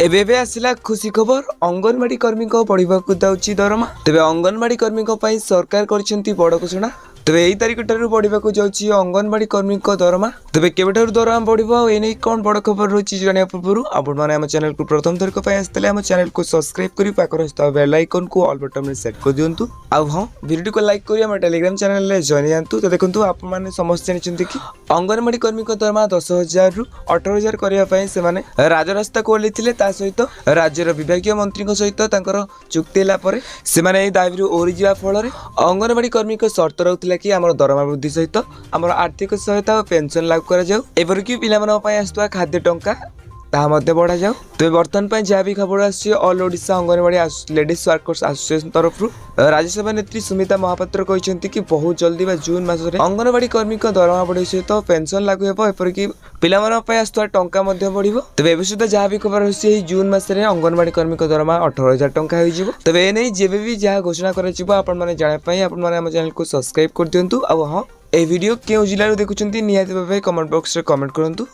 एबे एबे आसिला खुशी खबर अंगनवाड़ी कर्मी को पढ़ाक जाऊँगी दरमा। तेज अंगनवाड़ी कर्मी सरकार कर बड़ घोषणा। तेज यही तारिख ठार बढ़ाक जाऊँगी अंगनवाड़ी कर्मी दरमा। तेज केवेठार दरमा बढ़ो ये कौन बड़ खबर रही जाना पूर्व आपने चैनल को प्रथम थरक आसते आम चैनल को सब्सक्राइब कर पाखर बेल आइकन को ऑल बटन में सेट कर दिंतु। हाँ वीडियो को लाइक कर आम टेलीग्राम चैनल में जॉइन जातु। तो देखो आपने समस्त जानते कि अंगनवाड़ी कर्मी दरमा 10,000 रु 18,000 करने से राजरास्ता को ओल्लैथिले। सहित राज्यर विभाग मंत्री सहित चुक्ति से दाबी ओरी जा फल अंगनवाड़ी कर्मी शर्त रोला कि आम दरमा वृद्धि सहित आम आर्थिक सहायता और पेंशन लागू करपरिक पिला आसुवा खाद्य टंका ताहा बढ़ा जाऊ। तो बर्तमान जहाँ भी खबर all Odisha Anganwadi ladies workers association तरफ राज्यसभा नेत्री सुमिता महापात्र कहते कि बहुत जल्दी जून मासरे अंगनवाड़ी कर्मी दरमा बढ़े सहित पेंशन लागू होपरिक पिला आसुवा टंका बढ़ो। तेज ए सुधा जहाँ भी खबर अच्छी जून मासरे अंगनवाड़ी कर्मी दरमा 18,000 टंका हो। तेज एने जेबे भी जहाँ घोषणा कर चैनल को सब्सक्राइब कर दिंतु। हाँ ये वीडियो क्यों जिलू देखुं निहाती भाव कमेंट बॉक्स में कमेंट करूँ।